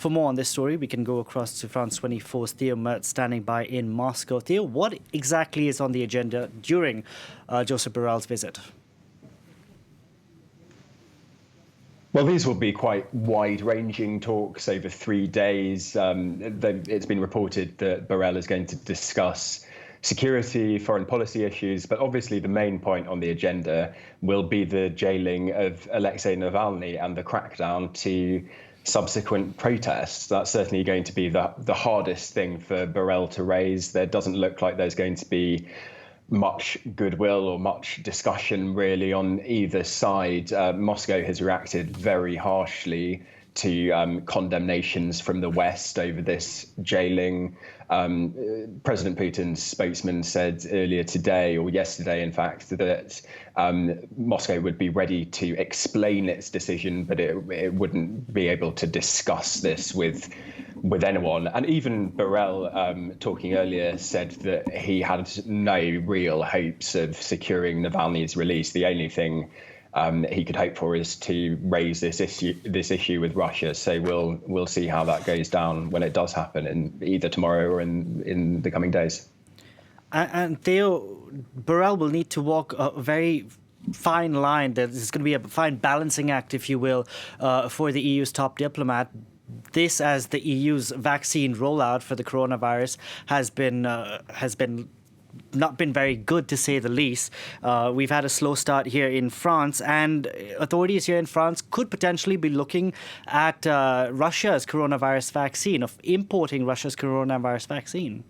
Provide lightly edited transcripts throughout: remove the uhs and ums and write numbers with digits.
For more on this story, we can go across to France 24's Theo Merz standing by in Moscow. Theo, what exactly is on the agenda during Josep Borrell's visit? Well, these will be quite wide-ranging talks over 3 days. It's been reported that Borrell is going to discuss security, foreign policy issues, but obviously the main point on the agenda will be the jailing of Alexei Navalny and the crackdown to subsequent protests. That's certainly going to be the hardest thing for Borrell to raise. There doesn't look like there's going to be much goodwill or much discussion really on either side. Moscow has reacted very harshly to condemnations from the West over this jailing. President Putin's spokesman said earlier today, or yesterday in fact, that Moscow would be ready to explain its decision, but it wouldn't be able to discuss this with anyone. And even Borrell, talking earlier, said that he had no real hopes of securing Navalny's release. The only thing he could hope for is to raise this issue with Russia. So we'll see how that goes down when it does happen, in either tomorrow or in the coming days. And Theo, Borrell will need to walk a very fine line. There's going to be a fine balancing act, if you will, for the EU's top diplomat. This, as the EU's vaccine rollout for the coronavirus has been not been very good, to say the least. We've had a slow start here in France, and authorities here in France could potentially be looking at Russia's coronavirus vaccine, of importing Russia's coronavirus vaccine.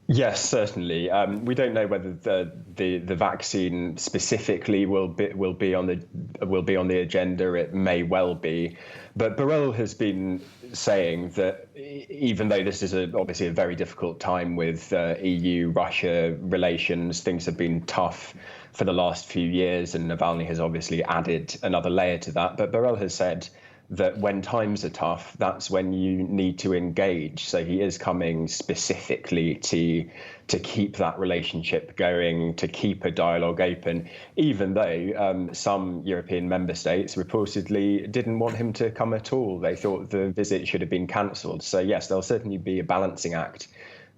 Yes, certainly. We don't know whether the vaccine specifically will be on the agenda. It may well be, but Borrell has been saying that even though this is obviously a very difficult time with EU-Russia relations, things have been tough for the last few years, and Navalny has obviously added another layer to that. But Borrell has said that when times are tough, that's when you need to engage. So he is coming specifically to keep that relationship going, to keep a dialogue open, even though some European member states reportedly didn't want him to come at all. They thought the visit should have been cancelled. So yes, there'll certainly be a balancing act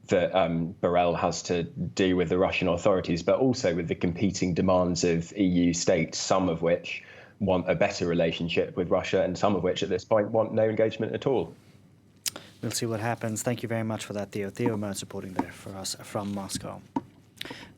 that Borrell has to do with the Russian authorities, but also with the competing demands of EU states, some of which want a better relationship with Russia and some of which at this point want no engagement at all. We'll see what happens. Thank you very much for that, Theo. Theo Merz reporting there for us from Moscow.